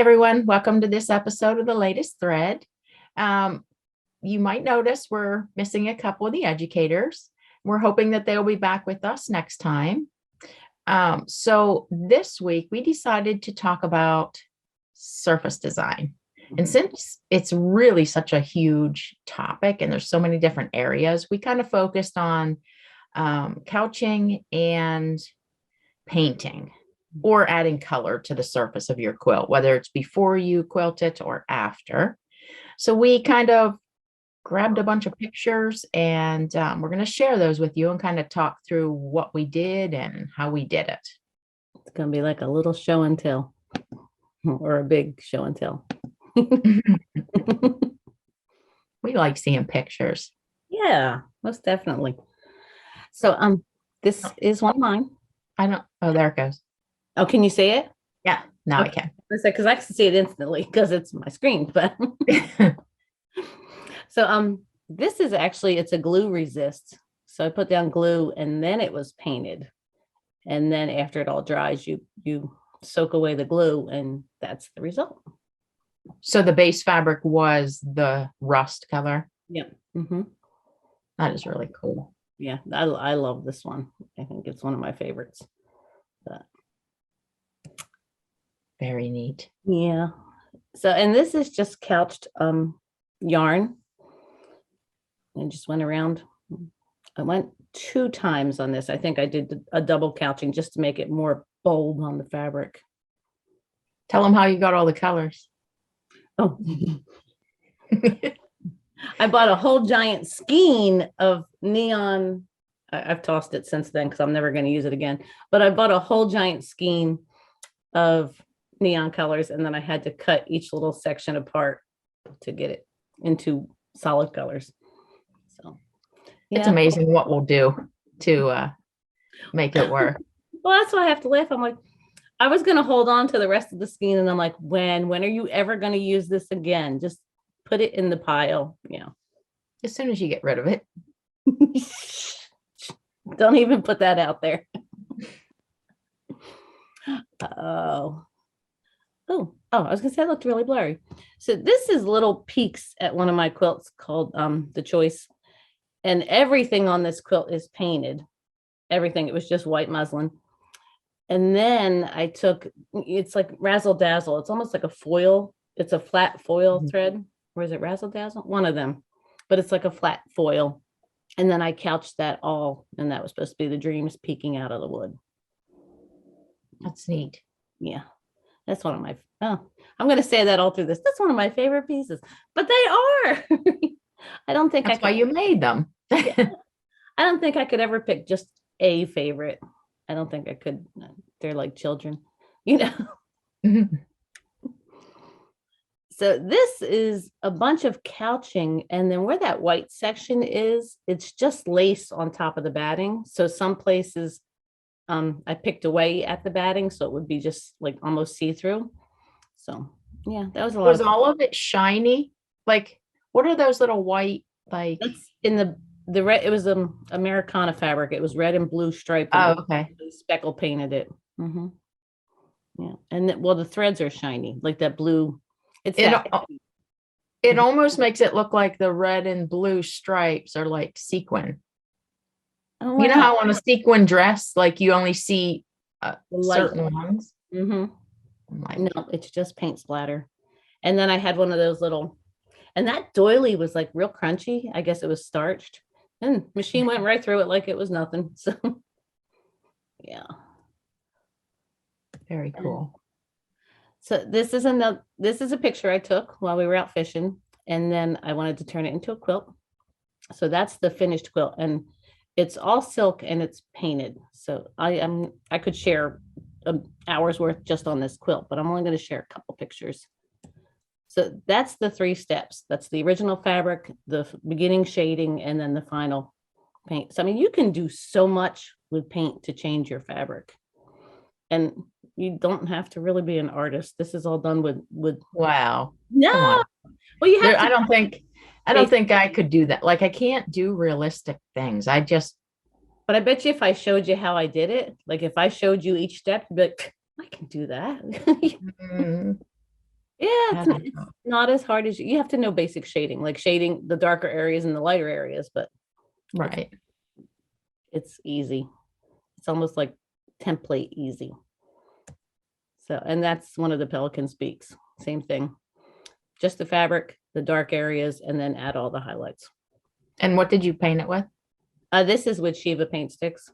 everyone, welcome to this episode of The Latest Thread. You might notice we're missing a couple of the educators. We're hoping that they'll be back with us next time. So this week we decided to talk about surface design. And since it's really such a huge topic and there's so many different areas, we kind of focused on couching and painting or adding color to the surface of your quilt, whether it's before you quilt it or after. So we kind of grabbed a bunch of pictures and we're going to share those with you and kind of talk through what we did and how we did it. It's going to be like a little show and tell or a big show and tell. We like seeing pictures. Yeah, most definitely. So this is one of mine. Oh, there it goes. Oh, can you see it? Yeah, now okay. I can. Because I can see it instantly because it's my screen. But so this is actually, it's a glue resist. So I put down glue and then it was painted. And then after it all dries, you soak away the glue and that's the result. So the base fabric was the rust color. Yep. Mm-hmm. That is really cool. Yeah, I love this one. I think it's one of my favorites. But very neat. Yeah. So, and this is just couched yarn. And just went around. I went 2 times on this. I think I did a double couching just to make it more bold on the fabric. Tell them how you got all the colors. Oh. I bought a whole giant skein of neon. I've tossed it since then because I'm never going to use it again. But I bought a whole giant skein of neon colors, and then I had to cut each little section apart to get it into solid colors. So yeah. It's amazing what we'll do to make it work. Well, that's why I have to laugh. I'm like, I was going to hold on to the rest of the skein, and I'm like, when are you ever going to use this again? Just put it in the pile. Yeah. As soon as you get rid of it. Don't even put that out there. I was gonna say it looked really blurry. So this is little peaks at one of my quilts called The Choice. And everything on this quilt is painted. Everything. It was just white muslin. And then I took, it's like razzle dazzle. It's almost like a foil. It's a flat foil thread. Or is it razzle dazzle? One of them. But it's like a flat foil. And then I couched that all, and that was supposed to be the dreams peeking out of the wood. That's neat. Yeah. That's one of my, I'm going to say that all through this. That's one of my favorite pieces, but they are. I don't think that's why you made them. I don't think I could ever pick just a favorite. I don't think I could. They're like children, you know? So this is a bunch of couching, and then where that white section is, it's just lace on top of the batting. So some places I picked away at the batting, so it would be just like almost see-through. So yeah, that was a lot. Was all of it shiny? Like, what are those little white, like? That's in the red. It was Americana fabric. It was red and blue striped. Oh, okay. Speckle painted it. Mm-hmm. Yeah, and the threads are shiny, like that blue. It almost makes it look like the red and blue stripes are like sequin. Oh, wow. You know how on a sequin dress, like you only see certain ones? Mm-hmm. No, it's just paint splatter. And then I had one of those little, and that doily was like real crunchy. I guess it was starched. And machine went right through it like it was nothing. So, yeah. Very cool. So this is a picture I took while we were out fishing, and then I wanted to turn it into a quilt. So that's the finished quilt, and it's all silk and it's painted. So I could share an hour's worth just on this quilt, but I'm only going to share a couple pictures. So that's the 3 steps. That's the original fabric, the beginning shading, and then the final paint. So I mean, you can do so much with paint to change your fabric, and you don't have to really be an artist. This is all done with wow. No. Well, you have I don't think I could do that. Like, I can't do realistic things. But I bet you if I showed you how I did it, like if I showed you each step, you'd be like, I can do that. Yeah, I it's, don't it's know. not as hard as you have to know basic shading, like shading the darker areas and the lighter areas, but it's Right. it's easy. It's almost like template easy. So, and that's one of the Pelican speaks. Same thing. Just the fabric, the dark areas, and then add all the highlights. And what did you paint it with? This is with Shuva Paint sticks.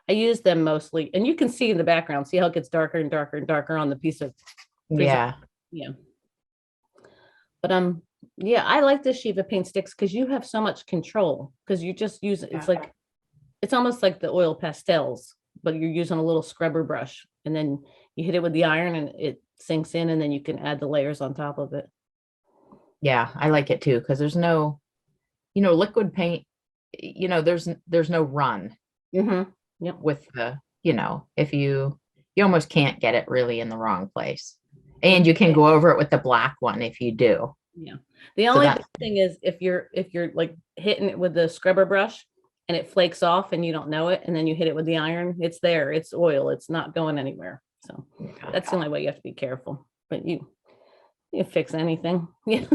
I use them mostly, and you can see in the background, see how it gets darker and darker and darker on the piece of, Yeah. yeah. But yeah, I like the Shuva Paint sticks because you have so much control because you just use it. It's Yeah. like, it's almost like the oil pastels, but you're using a little scrubber brush, and then you hit it with the iron and it sinks in, and then you can add the layers on top of it. Yeah, I like it too because there's no, liquid paint, there's no run Mm-hmm. Yep. with if you almost can't get it really in the wrong place. And you can go over it with the black one if you do. Yeah. The So only that's thing is if you're like hitting it with the scrubber brush and it flakes off and you don't know it, and then you hit it with the iron, it's there. It's oil. It's not going anywhere. So that's the only way you have to be careful. But you fix anything. Yeah.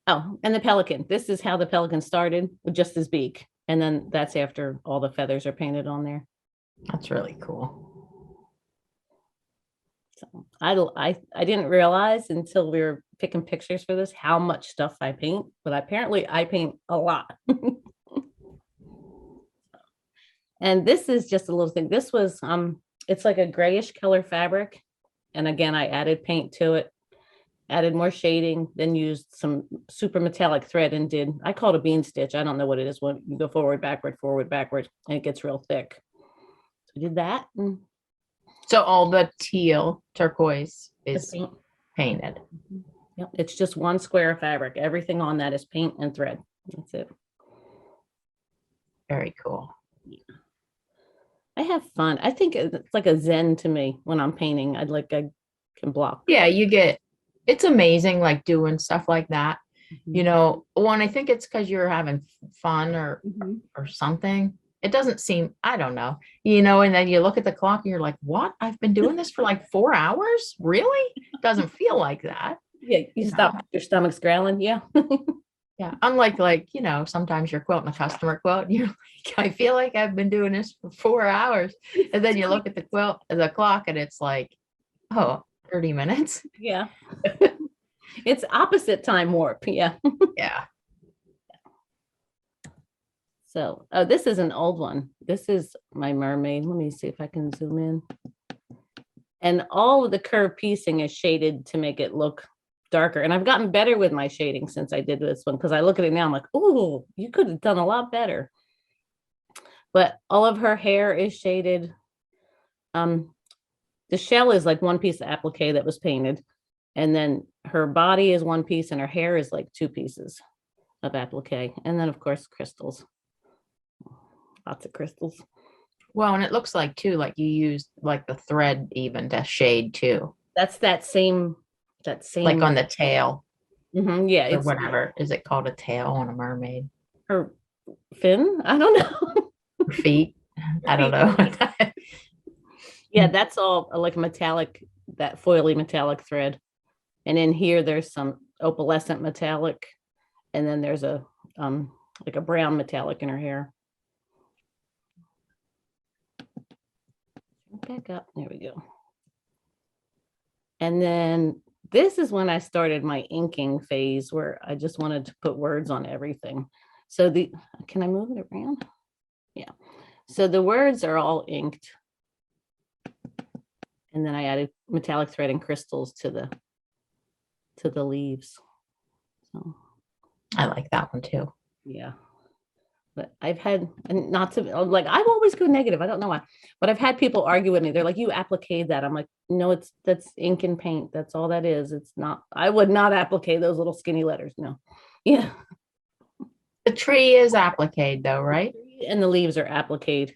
Oh, and the pelican. This is how the pelican started with just his beak. And then that's after all the feathers are painted on there. that's really cool. So I didn't realize until we were picking pictures for this how much stuff I paint, but apparently I paint a lot. And this is just a little thing. This was it's like a grayish color fabric. And again, I added paint to it, added more shading, then used some super metallic thread and I call it a bean stitch. I don't know what it is when you go forward, backward, and it gets real thick. So I did that. And So all the teal turquoise is paint. painted. Yep. It's just one square of fabric. Everything on that is paint and thread. That's it. Very cool. I have fun. I think it's like a zen to me when I'm painting. I can block. Yeah, it's amazing like doing stuff like that. One, I think it's because you're having fun or something. It doesn't seem, I don't know, and then you look at the clock and you're like, what? I've been doing this for like 4 hours? Really? Doesn't feel like that. Yeah, you stop, your stomach's growling. Yeah. Yeah. Unlike sometimes you're quilting a customer quilt and you're like, I feel like I've been doing this for 4 hours. And then you look at the clock and it's like, oh, 30 minutes. Yeah. It's opposite time warp. Yeah. Yeah. So, oh, this is an old one. This is my mermaid. Let me see if I can zoom in. And all of the curved piecing is shaded to make it look darker. And I've gotten better with my shading since I did this one, because I look at it now, I'm like, oh, you could have done a lot better. But all of her hair is shaded. The shell is like one piece of applique that was painted. And then her body is one piece and her hair is like 2 pieces of applique. And then of course, crystals. Lots of crystals. Well, and it looks like too, like you used like the thread even to shade too. That's that same. Like on the tail. Yeah. Or whatever. Is it called a tail on a mermaid? Her fin? I don't know. Her feet? I don't know. Yeah, that's all like metallic, that foily metallic thread. And in here, there's some opalescent metallic. And then there's a like a brown metallic in her hair. Back up. There we go. And then this is when I started my inking phase, where I just wanted to put words on everything. So can I move it around? Yeah. So the words are all inked. And then I added metallic thread and crystals to the leaves. So I like that one too. yeah. But I've had, and not to like, I've always go negative. I don't know why, but I've had people argue with me. They're like, you applique that. I'm like, no, that's ink and paint. That's all that is. It's not, I would not applique those little skinny letters. No. Yeah. The tree is applique though, right? And the leaves are applique.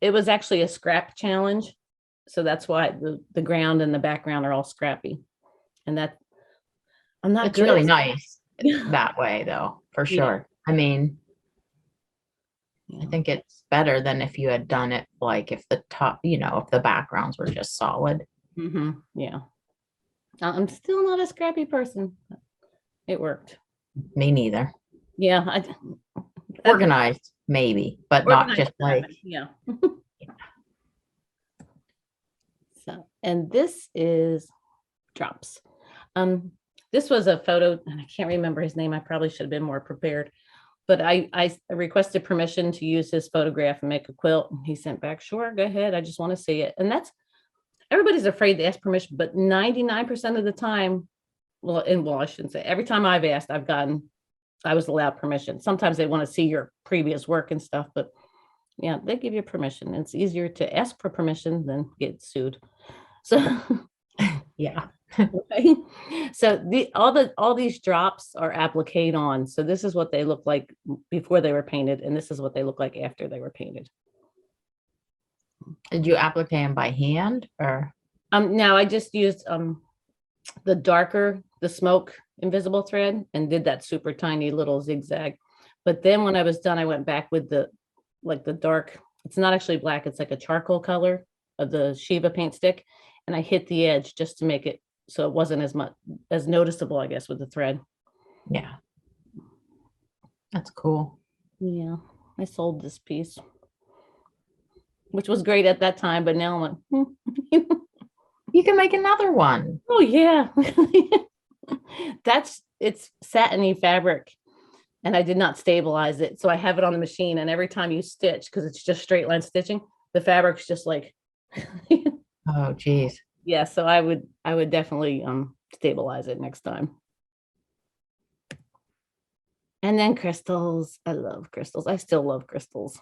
It was actually a scrap challenge. So that's why the ground and the background are all scrappy. And that I'm not It's good. really nice that way though, for sure. I mean, I think it's better than if you had done it like if the top, if the backgrounds were just solid. Yeah. I'm still not a scrappy person. It worked. Me neither. Yeah. Organized, maybe, but not Organized just like, yeah. So, and this is drops. This was a photo, and I can't remember his name. I probably should have been more prepared, but I requested permission to use his photograph and make a quilt. And he sent back, sure, go ahead. I just want to see it. And that's, everybody's afraid to ask permission, but 99% of the time, well, I shouldn't say every time I've asked, I was allowed permission. Sometimes they want to see your previous work and stuff, but yeah, they give you permission. It's easier to ask for permission than get sued. So yeah. okay. So all these drops are applique on. So this is what they look like before they were painted, and this is what they look like after they were painted. Did you applique them by hand or? Now I just used the smoke invisible thread and did that super tiny little zigzag. But then when I was done, I went back with the dark, it's not actually black, it's like a charcoal color of the Shuva Paint stick. And I hit the edge just to make it so it wasn't as noticeable, I guess, with the thread. Yeah. That's cool. Yeah, I sold this piece, which was great at that time, but now I'm like, You can make another one. oh yeah. It's satiny fabric, and I did not stabilize it. So I have it on the machine, and every time you stitch, because it's just straight line stitching, the fabric's just like oh geez. Yeah, so I would definitely stabilize it next time. And then crystals. I love crystals. I still love crystals.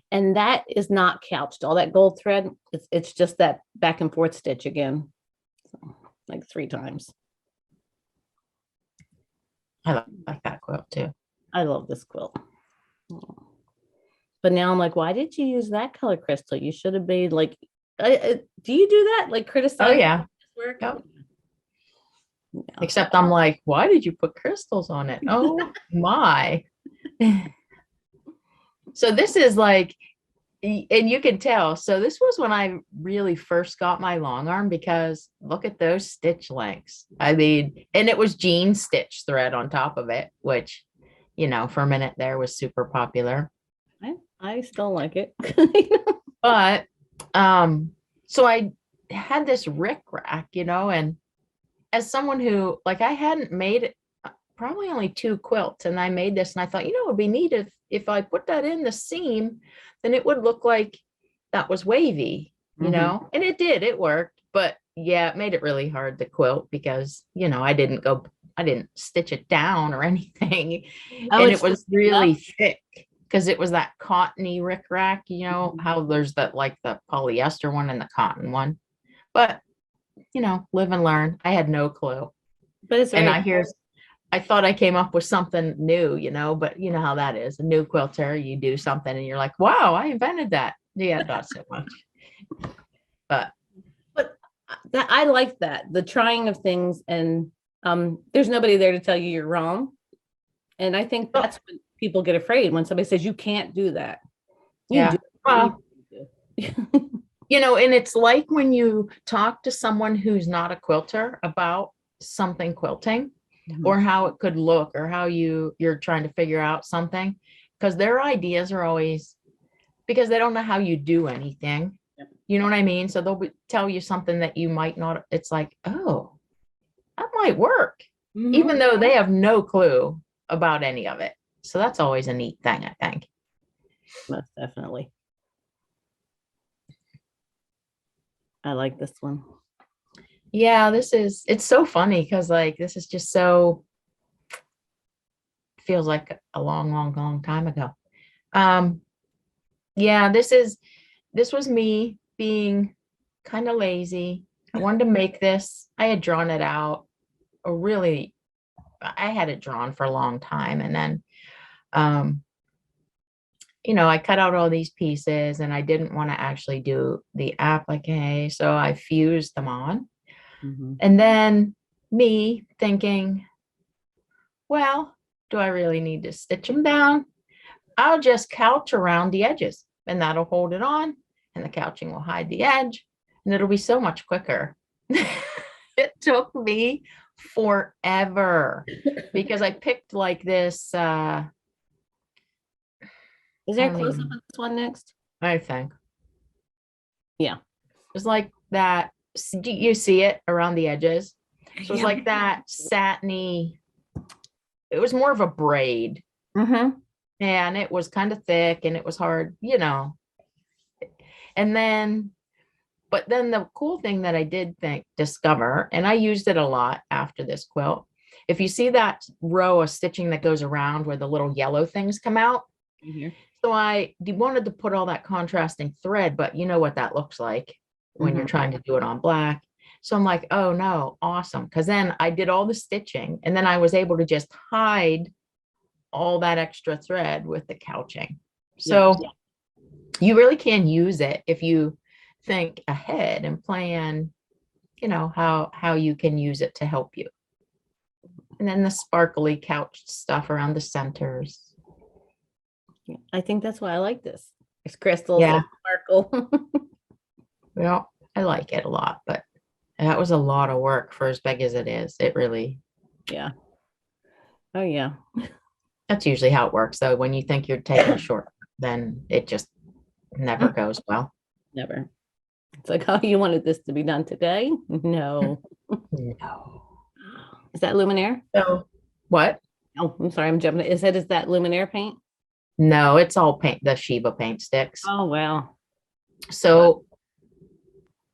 And that is not couched. All that gold thread, it's just that back and forth stitch again. So, like 3 times. I like that quilt too. I love this quilt. But now I'm like, why did you use that color crystal? You should have made like, do you do that? Like criticize? Oh yeah. Work? Yep. Yeah. Except I'm like, why did you put crystals on it? Oh my. So this is like, and you can tell. So this was when I really first got my long arm, because look at those stitch lengths. I mean, and it was jean stitch thread on top of it, which, for a minute there was super popular. I still like it. But so I had this rickrack, and as someone who, like, I hadn't made probably only 2 quilts, and I made this, and I thought, it would be neat if I put that in the seam, then it would look like that was wavy, and it did, it worked. But yeah, it made it really hard to quilt because, I didn't stitch it down or anything. And it was really thick because it was that cottony rickrack, how there's that, like the polyester one and the cotton one. But, live and learn. I had no clue. But it's I thought I came up with something new, but you know how that is. A new quilter, you do something and you're like, wow, I invented that. Yeah, not so much. But that, I like that, the trying of things, and there's nobody there to tell you you're wrong. And I think that's when people get afraid, when somebody says you can't do that. Yeah. Well, and it's like when you talk to someone who's not a quilter about something quilting, or how it could look, or how you're trying to figure out something, because their ideas are always, because they don't know how you do anything. You know what I mean? So they'll tell you something that you might not, it's like, oh, that might work, even though they have no clue about any of it. So that's always a neat thing, I think. Most definitely. I like this one. Yeah, it's so funny because, like, this is just so, feels like a long time ago. Yeah, this was me being kind of lazy. I wanted to make this. I had drawn it out, I had it drawn for a long time. And then, I cut out all these pieces, and I didn't want to actually do the applique. So I fused them on. And then me thinking, well, do I really need to stitch them down? I'll just couch around the edges and that'll hold it on and the couching will hide the edge and it'll be so much quicker. It took me forever because I picked like this, Is I there a don't close-up even, of this one next? I think Yeah. it's like that. Do you see it around the edges? So it's Yeah. like that satiny, it was more of a braid Mm-hmm. and it was kind of thick and it was hard, you know. And then, but then the cool thing that I did discover, and I used it a lot after this quilt. If you see that row of stitching that goes around where the little yellow things come out, Here. so I wanted to put all that contrasting thread, but you know what that looks like when you're trying to do it on black. So I'm like, oh no, awesome. Because then I did all the stitching and then I was able to just hide all that extra thread with the couching. So you really can use it if you think ahead and plan, you know, how you can use it to help you. And then the sparkly couched stuff around the centers. Yeah. I think that's why I like this. It's crystals Yeah. and sparkle. Well, I like it a lot, but that was a lot of work for as big as it is. It really, Yeah. Oh yeah. that's usually how it works though. When you think you're taking a short, then it just never goes well. Never. It's like, oh, you wanted this to be done today? No. No. Is that Luminaire? So what? Oh, I'm sorry, I'm jumping. Is that Luminaire paint? No, it's all paint, the Shuva paint sticks. Oh wow. So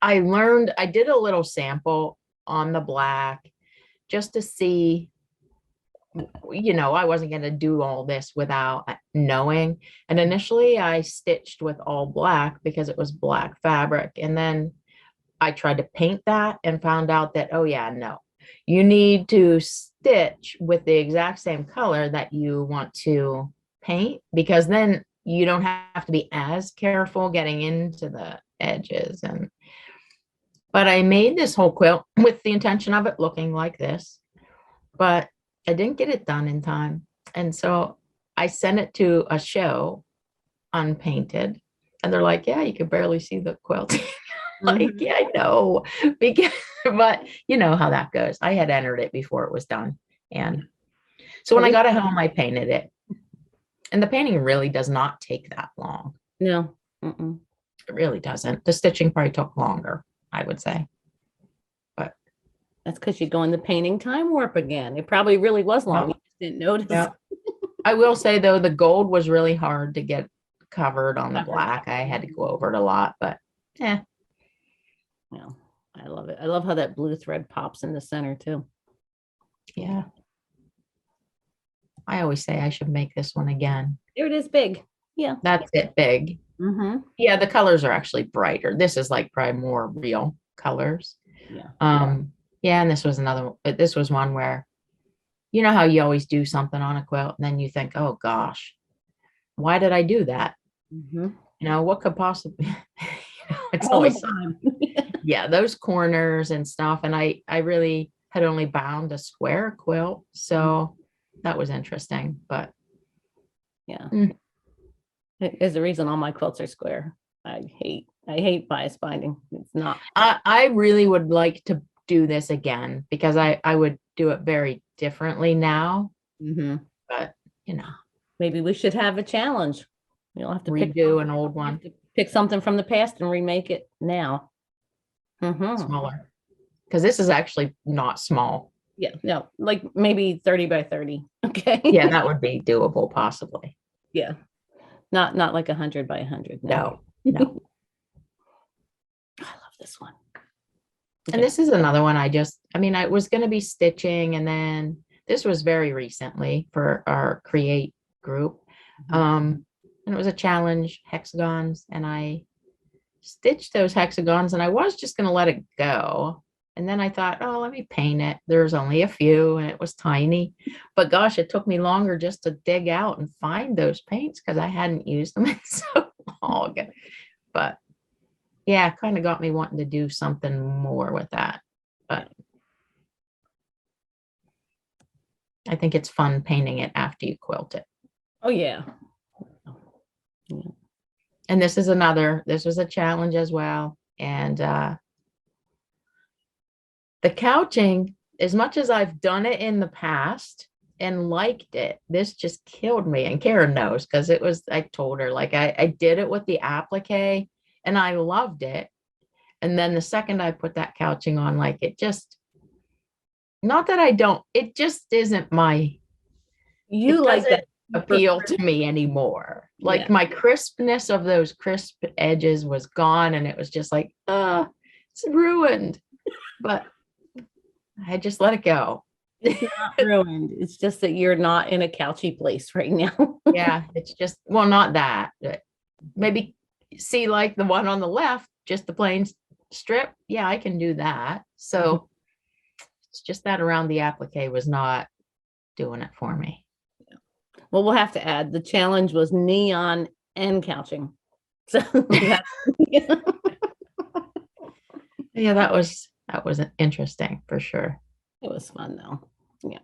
I learned, I did a little sample on the black just to see, you know, I wasn't going to do all this without knowing. And initially I stitched with all black because it was black fabric. And then I tried to paint that and found out that, oh yeah, no, you need to stitch with the exact same color that you want to paint, because then you don't have to be as careful getting into the edges. But I made this whole quilt with the intention of it looking like this, but I didn't get it done in time. And so I sent it to a show unpainted and they're like, yeah, you can barely see the quilt. Like, yeah, I know, because, but you know how that goes. I had entered it before it was done. And so when I got it home, I painted it. And the painting really does not take that long. No. It really doesn't. The stitching probably took longer, I would say. But that's because you go in the painting time warp again. It probably really was long. You just didn't notice. Yeah. I will say though, the gold was really hard to get covered on the black. I had to go over it a lot, but yeah. Yeah, I love it. I love how that blue thread pops in the center too. Yeah. I always say I should make this one again. There it is, big. Yeah. That's it, big. Yeah, the colors are actually brighter. This is like probably more real colors. Yeah. Yeah, and this was this was one where, you know how you always do something on a quilt and then you think, oh gosh, why did I do that? You know, what could possibly, it's all always the time. Yeah, those corners and stuff. And I really had only bound a square quilt. So that was interesting, but yeah. There's a reason all my quilts are square. I hate bias binding. It's not. I really would like to do this again because I would do it very differently now. But you know, maybe we should have a challenge. You'll have to redo an old one. Pick something from the past and remake it now. Smaller, because this is actually not small. Yeah, no, like maybe 30 by 30. Okay. Yeah, that would be doable, possibly. Yeah, not like 100 by 100. No. I love this one. Okay. And this is another one I mean, I was going to be stitching, and then this was very recently for our create group. And it was a challenge, hexagons, and I stitched those hexagons and I was just going to let it go. And then I thought, oh, let me paint it. There's only a few and it was tiny, but gosh, it took me longer just to dig out and find those paints because I hadn't used them in so long. But yeah, it kind of got me wanting to do something more with that. But I think it's fun painting it after you quilt it. Oh yeah. And this was a challenge as well. And the couching, as much as I've done it in the past and liked it, this just killed me. And Karen knows, because I told her, like, I did it with the applique and I loved it. And then the second I put that couching on, like, it just, not that I don't, it just isn't my, You it like doesn't that appeal to me anymore. Like, Yeah. my crispness of those crisp edges was gone, and it was just like, it's ruined. But I just let it go. It's not ruined. It's just that you're not in a couchy place right now. Yeah, it's just, well, not that, but maybe see, like the one on the left, just the plain strip. Yeah, I can do that. So it's just that around the applique was not doing it for me. Well, we'll have to add the challenge was neon and couching. So Yeah, that was interesting for sure. it was fun though. Yeah.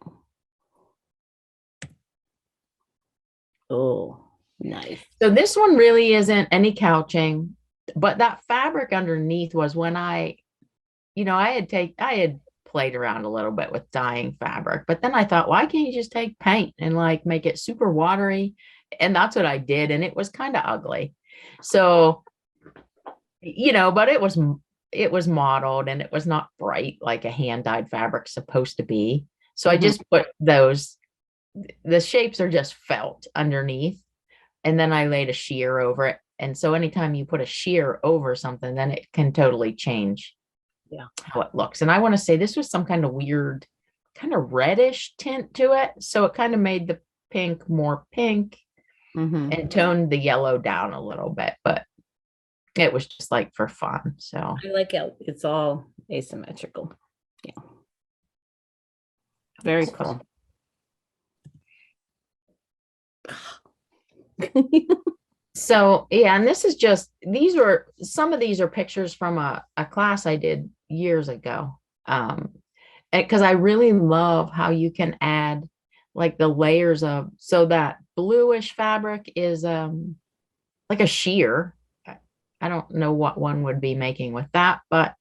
Oh, nice. So this one really isn't any couching, but that fabric underneath was when I had played around a little bit with dyeing fabric, but then I thought, why can't you just take paint and like make it super watery? And that's what I did. And it was kind of ugly. So, but it was modeled and it was not bright like a hand dyed fabric's supposed to be. So I just put the shapes are just felt underneath. And then I laid a sheer over it. And so anytime you put a sheer over something, then it can totally change how it looks. And I want to say this was some kind of weird, kind of reddish tint to it. So it kind of made the pink more pink and toned the yellow down a little bit. But it was just like for fun. So I like it. It's all asymmetrical. Yeah. Very cool. So yeah, and this is just, some of these are pictures from a class I did years ago. Because I really love how you can add like the layers of, so that bluish fabric is like a sheer. I don't know what one would be making with that, but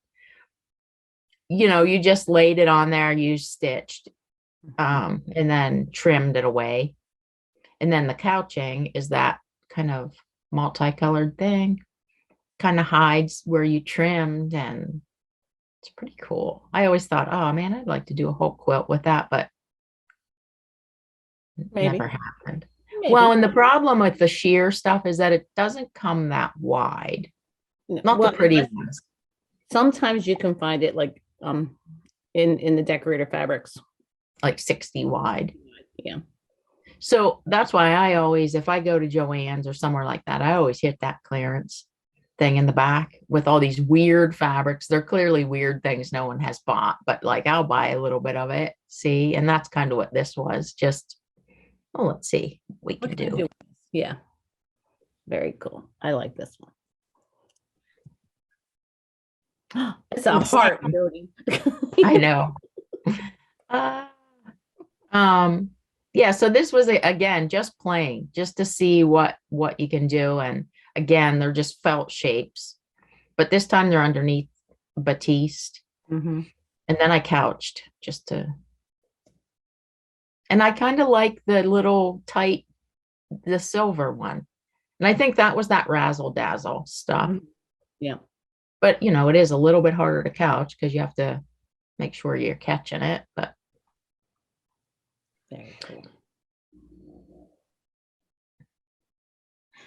you just laid it on there, you stitched, and then trimmed it away. And then the couching is that kind of multicolored thing, kind of hides where you trimmed, and it's pretty cool. I always thought, oh man, I'd like to do a whole quilt with that, but Maybe. never happened. Maybe. Well, and the problem with the sheer stuff is that it doesn't come that wide. Not the pretty ones. Sometimes you can find it like in the decorator fabrics. Like 60 wide. Yeah. So that's why I always, if I go to Joann's or somewhere like that, I always hit that clearance thing in the back with all these weird fabrics. They're clearly weird things no one has bought, but like I'll buy a little bit of it, see? And that's kind of what this was. Just, well, let's see what we can do. Yeah. Very cool. I like this one. It's a heart. I know. Yeah, so this was again just playing, just to see what you can do. And again, they're just felt shapes, but this time they're underneath batiste. And then I couched and I kind of like the little tight, the silver one. And I think that was that razzle dazzle stuff. Yeah. But it is a little bit harder to couch because you have to make sure you're catching it, but very cool.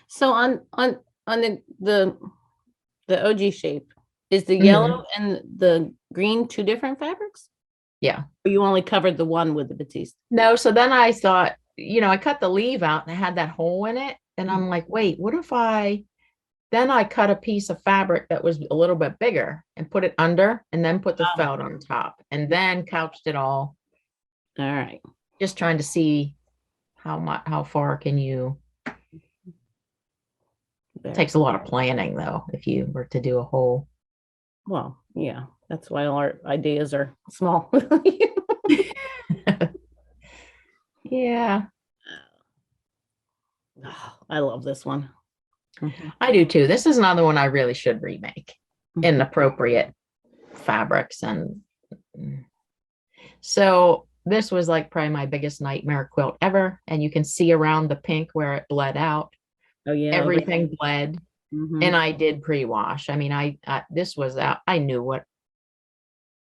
So on the OG shape, is the yellow and the green two different fabrics? Yeah. Or you only covered the one with the batiste? No, so then I thought, I cut the leaf out and I had that hole in it. And I'm like, wait, what if then I cut a piece of fabric that was a little bit bigger and put it under and then put the felt on top and then couched it all. All right. Just trying to see how far can you. It takes a lot of planning though, if you were to do a whole. Well, yeah, that's why all our ideas are small. Yeah. Oh, I love this one. Mhm. I do too. This is another one I really should remake in Mhm. appropriate fabrics. And so this was like probably my biggest nightmare quilt ever. And you can see around the pink where it bled out, Oh yeah. everything bled. And Mhm. I did pre-wash. I mean, this was out. I knew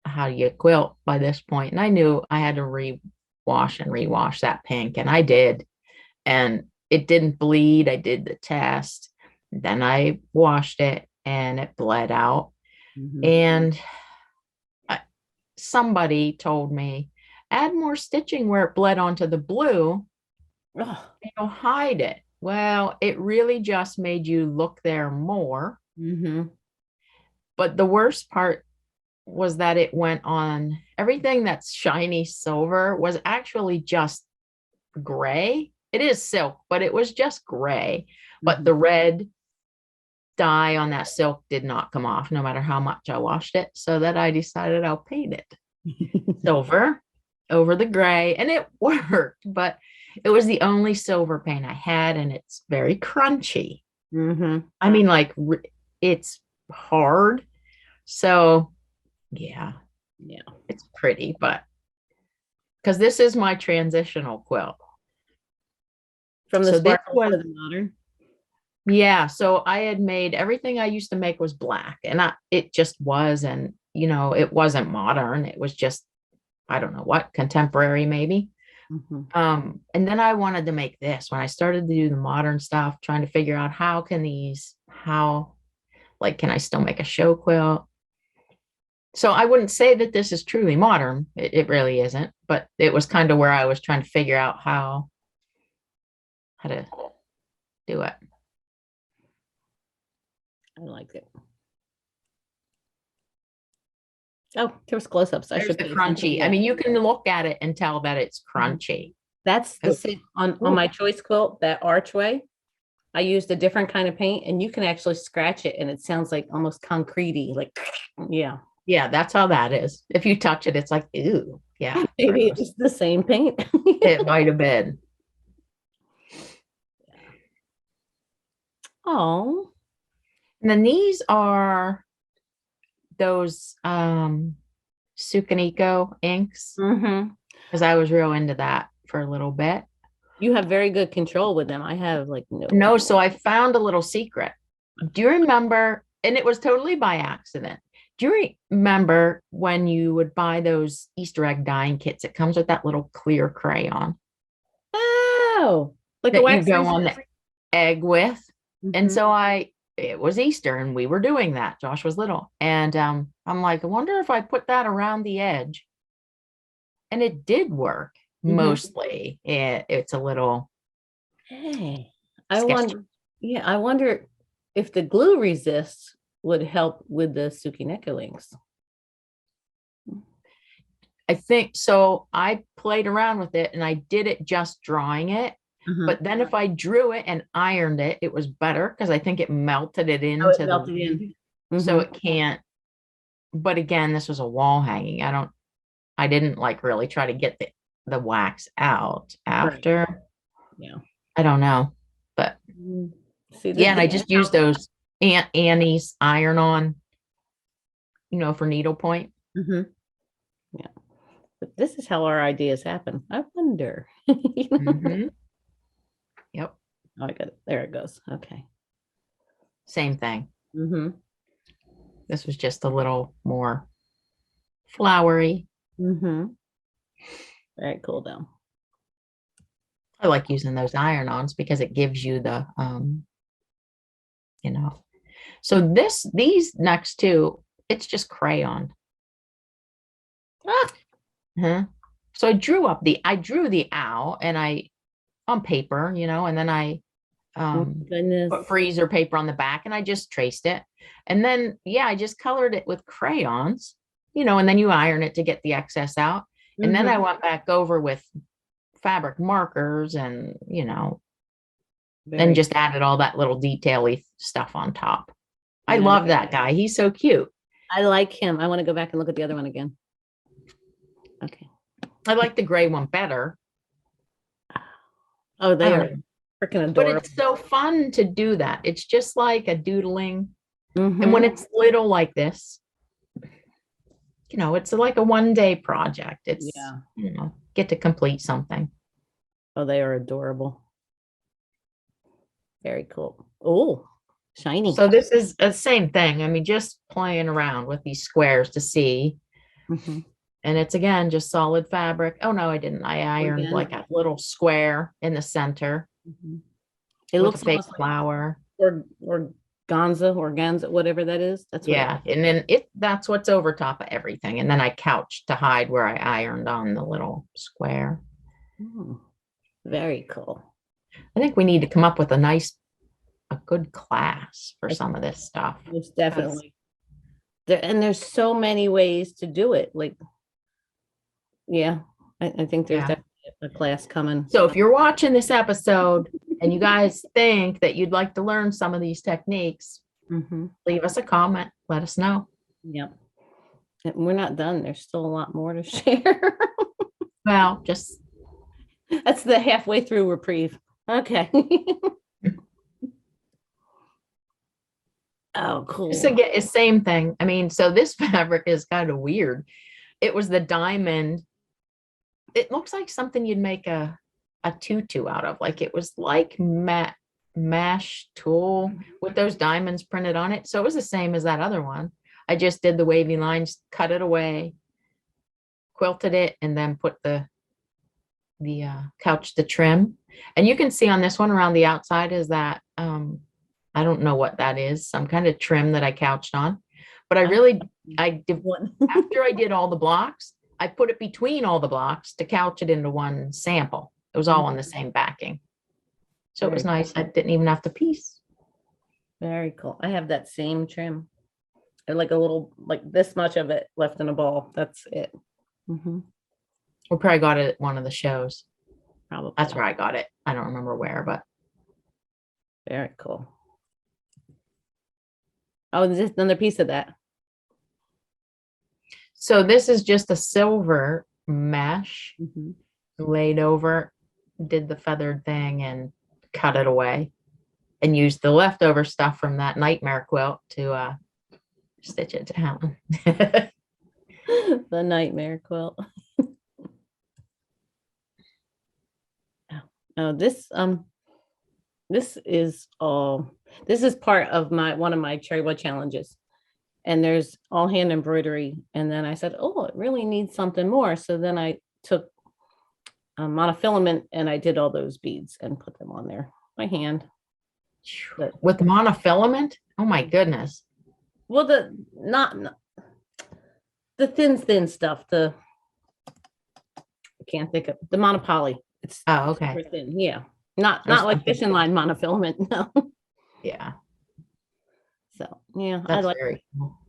how you quilt by this point, and I knew I had to rewash and rewash that pink, and I did, and it didn't bleed. I did the test, then I washed it, and it bled out. Mhm. And I, somebody told me add more stitching where it bled onto the blue. Oh. It'll hide it. Well, it really just made you look there more. Mhm. But the worst part was that it went on everything that's shiny silver was actually just gray. It is silk, but it was just gray. But Mhm. the red dye on that silk did not come off no matter how much I washed it. So that I decided I'll paint it silver over the gray, and it worked, but it was the only silver paint I had, and it's very crunchy. Mhm. I mean, like it's hard. So yeah, Yeah. it's pretty, but because this is my transitional quilt. From the So this sparkle was, to the modern. yeah. So I had made everything I used to make was black, and it just was, and it wasn't modern. It was just, I don't know what, contemporary maybe. Mhm. And then I wanted to make this when I started to do the modern stuff, trying to figure out how, like, can I still make a show quilt? So I wouldn't say that this is truly modern. It really isn't, but it was kind of where I was trying to figure out how to do it. I like it. Oh, there's close-ups. I There's should the pay attention to crunchy. I that. mean, you can look at it and tell that it's Mhm. crunchy. That's the Oh, same on ooh. my choice quilt, that archway. I used a different kind of paint, and you can actually scratch it, and it sounds like almost concretey, like yeah. Yeah, that's how that is. If you touch it, it's like, ew, yeah, Maybe it gross. was the same paint. It might have been. Oh. And then these are those Sukaniko inks, Hmm. because I was real into that for a little bit. You have very good control with them. I have like no No, control. so I found a little secret. Do you remember? And it was totally by accident. Do you remember when you would buy those Easter egg dyeing kits? It comes with that little clear crayon Oh, like a that you wax go on the resist. egg with. And Hmm. so it was Easter and we were doing that. Josh was little. And I'm like, I wonder if I put that around the edge. And it did work Hmm. mostly. It's a little Hey, I sketchy. wonder. Yeah, I wonder if the glue resist would help with the Sukineko links. I think so. I played around with it and I did it just drawing it. Uh-huh. But then if I drew it and ironed it, it was better because I think it melted it Oh, it into the melted leaf. in. So Hmm. it can't. But again, this was a wall hanging. I didn't like really try to get the wax out Right. after. Yeah. I don't know. But Mm. See, yeah, and I just used those Annie's iron on, for needlepoint. hmm yeah. But this is how our ideas happen. I wonder. Oh, Hmm. Yep. I got it. There it goes. Okay. Same thing. Mm-hmm. This was just a little more flowery. Mm-hmm. Very cool though. I like using those iron-ons because it gives you the you know. So these next two, it's just crayon. Ah, Huh? So I drew the owl and I on paper, and then I oh goodness. put freezer paper on the back and I just traced it. And then yeah, I just colored it with crayons, and then you iron it to get the excess out. And then Mm-hmm. I went back over with fabric markers and, and Very. just added all that little detail-y stuff on top. I Yeah. love that guy. He's so cute. I like him. I want to go back and look at the other one again. Okay. I like the gray one better. Oh, I they don't are know. Freaking But adorable. it's so fun to do that. It's just like a doodling. And when Mhm. it's little like this, it's like a 1 day project. It's, Yeah. get to complete something. Oh, they are adorable. Very cool. Oh, shiny. So this is the same thing. I mean, just playing around with these squares to see. Mhm. And it's again, just solid fabric. Oh no, I didn't. I ironed like Organic. a little square in the center Mhm. It with a looks fake almost like flower. organza, whatever that is. That's what Yeah. And then that's what's over top of everything. And then I couched to hide where I ironed on the little square. Very cool. I think we need to come up with a good class for I some of this stuff. Most definitely. There's so many ways to do it. Like, yeah, I think there's Yeah. definitely a class coming. So if you're watching this episode and you guys think that you'd like to learn some of these techniques, leave us a comment. Let us know. Yep. And we're not done. There's still a lot more to share. Well, just That's the halfway through reprieve. Okay. Oh, cool. just again, it's same thing. I mean, so this fabric is kind of weird. It was the diamond. It looks like something you'd make a tutu out of. Like it was like mash tool with those diamonds printed on it. So it was the same as that other one. I just did the wavy lines, cut it away, quilted it, and then put the couch, the trim. And you can see on this one around the outside is that I don't know what that is, some kind of trim that I couched on. But I did One. after I did all the blocks, I put it between all the blocks to couch it into one sample. It was all on the same backing. So it was nice. I didn't even have to piece. Very cool. I have that same trim. I like a little, like this much of it left in a ball. That's it. We probably got it at one of the shows. Probably. That's where I got it. I don't remember where, but Very cool. Oh, there's just another piece of that. so this is just a silver mesh laid over, did the feathered thing and cut it away and used the leftover stuff from that nightmare quilt to stitch it down. The nightmare quilt. Oh, this is part of one of my cherry wood challenges. And there's all hand embroidery. And then I said, oh, it really needs something more. So then I took monofilament and I did all those beads and put them on there by hand. With monofilament? Oh my goodness. Well, the thin stuff, I can't think of the monopoly. It's okay. super thin. Yeah. Not like fishing line monofilament. No. Yeah. So yeah, That's very cool.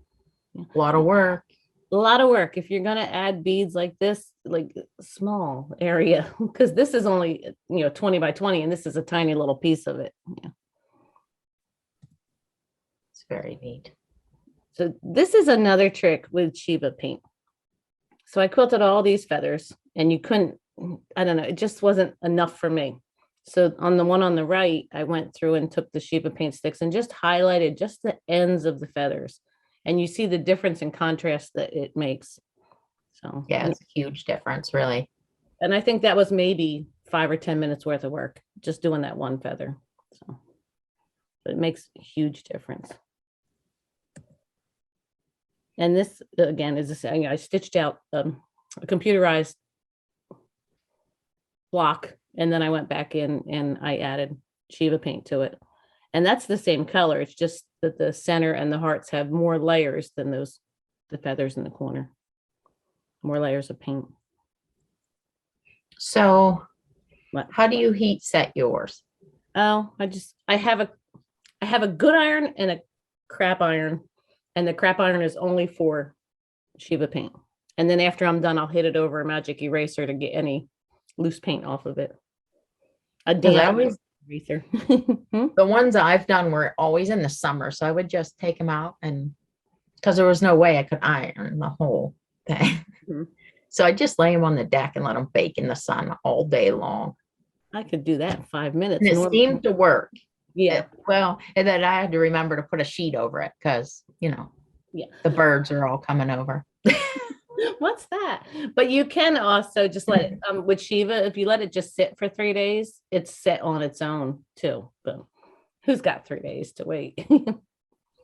A lot of work. A lot of work if you're gonna add beads like this, like small area, because this is only 20 by 20, and this is a tiny little piece of it. Yeah. It's very neat. So this is another trick with Shuva Paint. So I quilted all these feathers, and you couldn't. I don't know. It just wasn't enough for me. So on the one on the right, I went through and took the Shuva Paint sticks and just highlighted just the ends of the feathers. And you see the difference in contrast that it makes. So yeah, it's a huge difference, really. And I think that was maybe 5 or 10 minutes worth of work, just doing that one feather. So but it makes a huge difference. And this again is the same. I stitched out a computerized block, and then I went back in and I added Shuva Paint to it. And that's the same color. It's just that the center and the hearts have more layers than the feathers in the corner. More layers of paint. So how do you heat set yours? Oh, I have a good iron and a crap iron. And the crap iron is only for Shuva Paint. And then after I'm done, I'll hit it over a magic eraser to get any loose paint off of it. A damp eraser. The ones I've done were always in the summer. So I would just take them out, and because there was no way I could iron the whole thing. So I just lay them on the deck and let them bake in the sun all day long. I could do that in 5 minutes. And it Normally, seemed to work. yeah, Well, and then I had to remember to put a sheet over it because, yeah. the birds are all coming over. What's that? But you can also just let it, with Shiva, if you let it just sit for 3 days, it's set on its own too. But who's got 3 days to wait?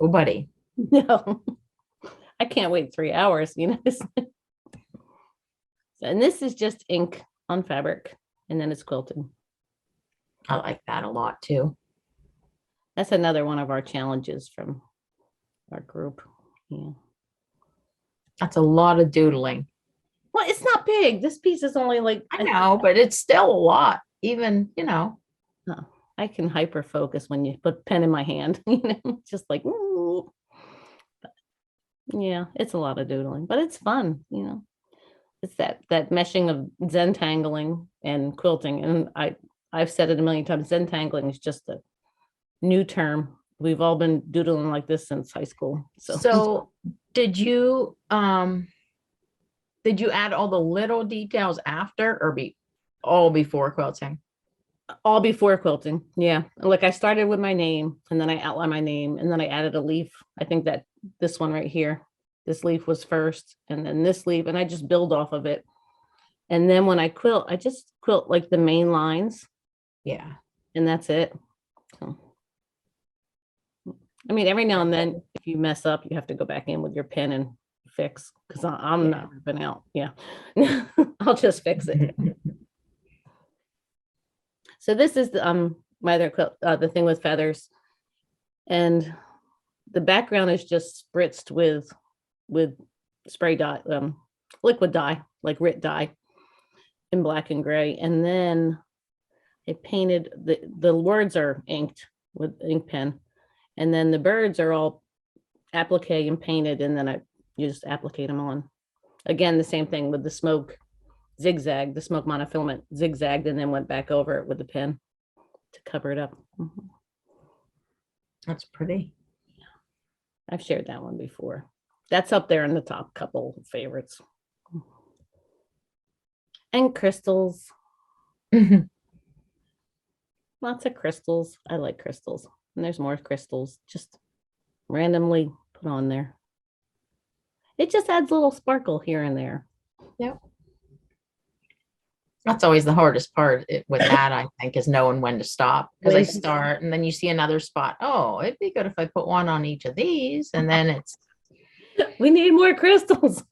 Oh, buddy. No, I can't wait 3 hours, And this is just ink on fabric, and then it's quilted. I like that a lot too. That's another one of our challenges from our group. Yeah. That's a lot of doodling. Well, it's not big. This piece is only like, I know, but it's still a lot, even, oh, I can hyper focus when you put pen in my hand, just like, ooh. But, yeah, it's a lot of doodling, but it's fun, It's that meshing of zentangling and quilting. And I've said it a million times, zentangling is just a new term. We've all been doodling like this since high school. So did you add all the little details after or all before quilting? All before quilting. Yeah. Like I started with my name and then I outlined my name and then I added a leaf. I think that this one right here, this leaf was first and then this leaf, and I just build off of it. And then when I quilt, I just quilt like the main lines. Yeah. And that's it. So, I mean, every now and then, if you mess up, you have to go back in with your pen and fix, because I'm not ripping out. Yeah. I'll just fix it. So this is the my other quilt, the thing with feathers, and the background is just spritzed with spray dye, liquid dye, like Rit dye, in black and gray, and then I painted the words are inked with ink pen, and then the birds are all applique and painted, and then you just applicate them on. Again, the same thing with the smoke zigzag, the smoke monofilament zigzagged and then went back over it with the pen to cover it up. That's pretty. I've shared that one before. That's up there in the top couple favorites. And crystals. Lots of crystals. I like crystals. And there's more crystals just randomly put on there. It just adds a little sparkle here and there. Yep. That's always the hardest part with that, I think, is knowing when to stop, because I start and then you see another spot. Oh, it'd be good if I put one on each of these, and then it's we need more crystals.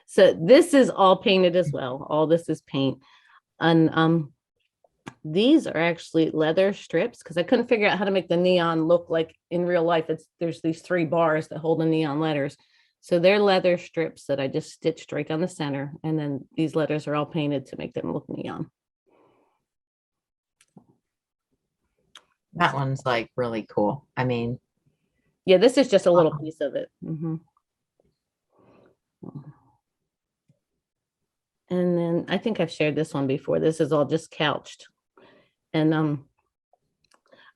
So this is all painted as well. All this is paint. And these are actually leather strips, because I couldn't figure out how to make the neon look like in real life. There's these 3 bars that hold the neon letters. So they're leather strips that I just stitched right down the center. And then these letters are all painted to make them look neon. That one's like really cool. I mean, yeah, this is just a little piece of it. And then I think I've shared this one before. This is all just couched. And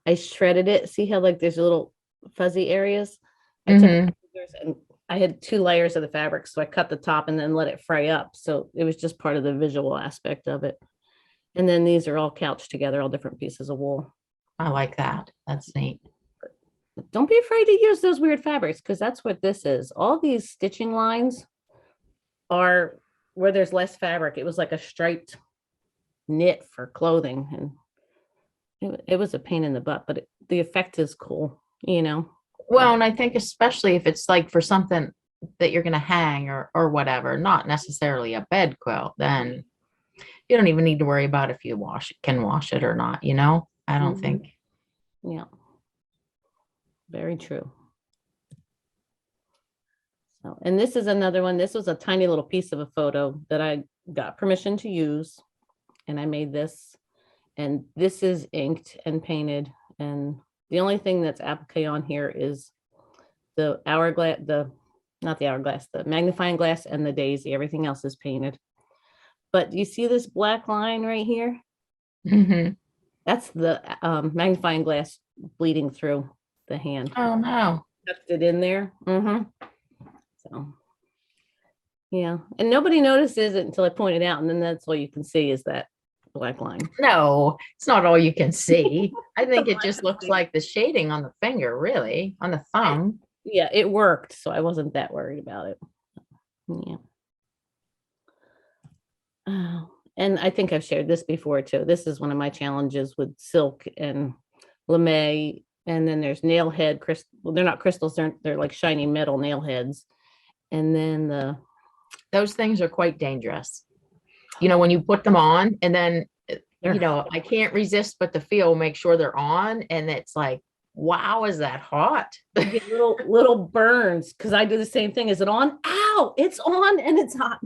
I shredded it. See how like there's little fuzzy areas? I took and I had 2 layers of the fabric, so I cut the top and then let it fry up. So it was just part of the visual aspect of it. And then these are all couched together, all different pieces of wool. I like that. That's neat. But don't be afraid to use those weird fabrics, because that's what this is. All these stitching lines are where there's less fabric. It was like a striped knit for clothing, and it was a pain in the butt, but the effect is cool, Well, and I think especially if it's like for something that you're going to hang or whatever, not necessarily a bed quilt, then you don't even need to worry about if you can wash it or not, I don't think. Yeah. Very true. So, and this is another one. This was a tiny little piece of a photo that I got permission to use, and I made this, and this is inked and painted, and the only thing that's applique on here is the hourglass, not the hourglass, the magnifying glass and the daisy. Everything else is painted. But do you see this black line right here? That's the magnifying glass bleeding through the hand. Oh, no. Tucked it in there. So, yeah. And nobody notices it until I point it out. And then that's all you can see is that black line. No, it's not all you can see. I think it Black just looks mistake. like the shading on the finger, really, on the thumb. Yeah, it worked, so I wasn't that worried about it. Yeah. And I think I've shared this before too. This is one of my challenges with silk and lame. And then there's nailhead crystal. Well, they're not crystals, they're like shiny metal nail heads. And then Those things are quite dangerous. You know, when you put them on and then, they're you know, I can't resist but to feel, make sure they're on. And it's like, wow, is that hot? you get little burns because I do the same thing. Is it on? Ow, it's on and it's hot.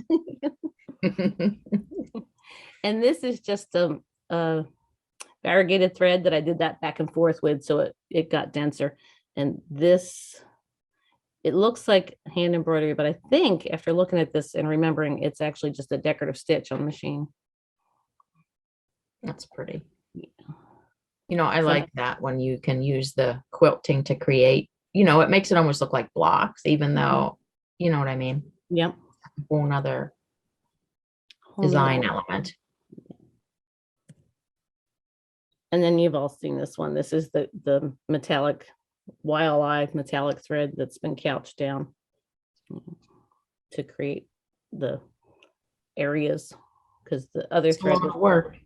And this is just a variegated thread that I did that back and forth with, so it got denser. And this, it looks like hand embroidery, but I think after looking at this and remembering, it's actually just a decorative stitch on the machine. That's pretty. Yeah. You know, I So- like that when you can use the quilting to create, you know, it makes it almost look like blocks, even though, you know what I mean? Yep. Whole nother Whole nother design one. element. And then you've all seen this one. This is the metallic wildlife metallic thread that's been couched down to create the areas, because the other It's a thread lot of work.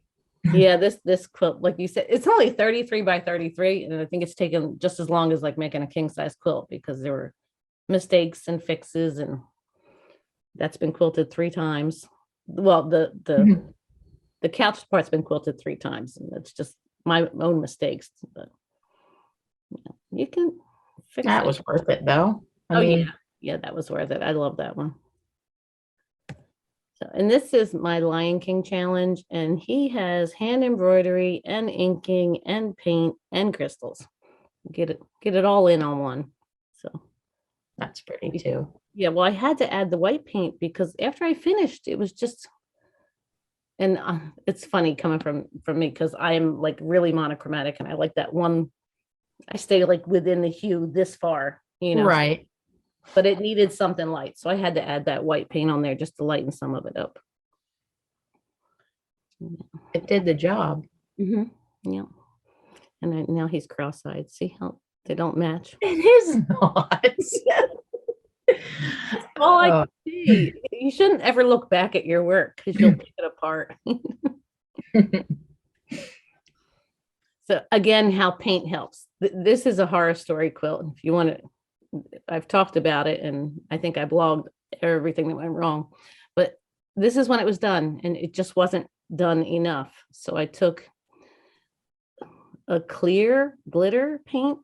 yeah, this quilt, like you said, it's only 33 by 33, and I think it's taken just as long as like making a king size quilt, because there were mistakes and fixes, and that's been quilted 3 times. Well, the couch part's been quilted 3 times, and it's just my own mistakes, but you can fix That it. was worth it though. I Oh mean, yeah, that was worth it. I love that one. So, and this is my Lion King challenge, and he has hand embroidery and inking and paint and crystals. Get it all in on one. So that's pretty too. yeah, well, I had to add the white paint because after I finished, it was just, and it's funny coming from me because I'm like really monochromatic, and I like that one. I stay like within the hue this far, you know. Right. But it needed something light, so I had to add that white paint on there just to lighten some of it up. It did the job. Yeah, and now he's cross-eyed. See how they don't match? It is not. All I Oh. can see. You shouldn't ever look back at your work because you'll pick it apart. So again, how paint helps. This is a horror story quilt. If you want to, I've talked about it, and I think I blogged everything that went wrong, but this is when it was done, and it just wasn't done enough. So I took a clear glitter paint,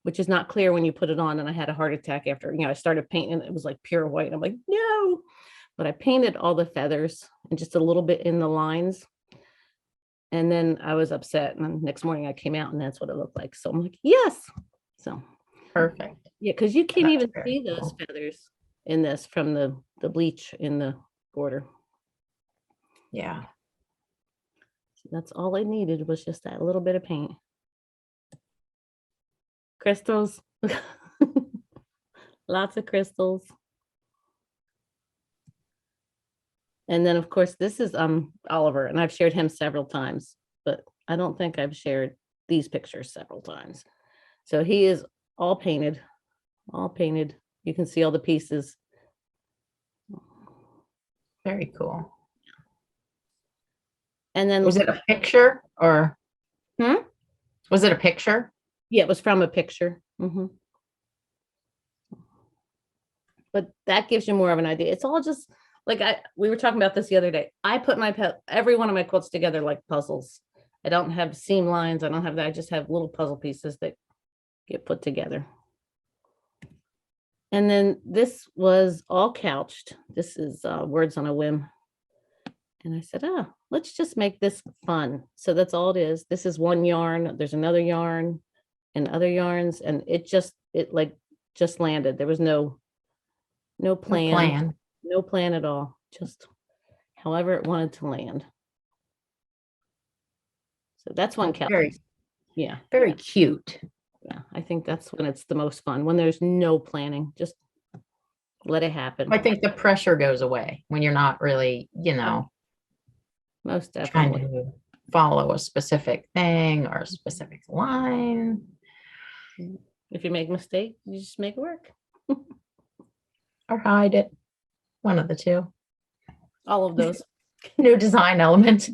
which is not clear when you put it on, and I had a heart attack after, I started painting, and it was like pure white. I'm like, no, but I painted all the feathers and just a little bit in the lines. And then I was upset, and then next morning I came out and that's what it looked like. So I'm like, yes. So Perfect. yeah, because you can't That's even very see those cool. feathers in this from the bleach in the border. Yeah. So that's all I needed was just that little bit of paint. Crystals. Lots of crystals. And then of course, this is Oliver, and I've shared him several times, but I don't think I've shared these pictures several times. So he is all painted. You can see all the pieces. Very cool. And then Was it a picture or was it a picture? yeah, it was from a picture. Mhm. But that gives you more of an idea. It's all just like we were talking about this the other day. I put every one of my quilts together like puzzles. I don't have seam lines. I don't have that. I just have little puzzle pieces that get put together. And then this was all couched. This is Words on a Whim. And I said, let's just make this fun. So that's all it is. This is one yarn. There's another yarn and other yarns. And it just landed. There was no plan. No plan at all. Just however it wanted to land. So that's one count. Yeah. Very cute. Yeah. I think that's when it's the most fun, when there's no planning. Just let it happen. I think the pressure goes away when you're not really, most trying definitely. to follow a specific thing or a specific line. If you make a mistake, you just make it work. Or hide it. One of the two. All of those. New design element.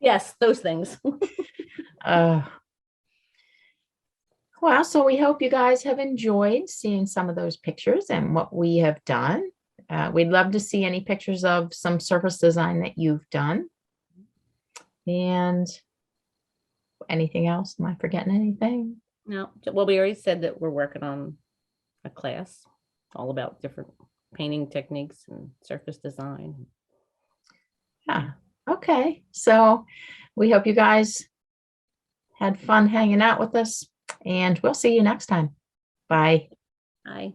Yes, those things. Well, so we hope you guys have enjoyed seeing some of those pictures and what we have done. We'd love to see any pictures of some surface design that you've done. And anything else? Am I forgetting anything? No, well, we already said that we're working on a class all about different painting techniques and surface design. Yeah. Okay. So we hope you guys had fun hanging out with us, and we'll see you next time. Bye. Bye.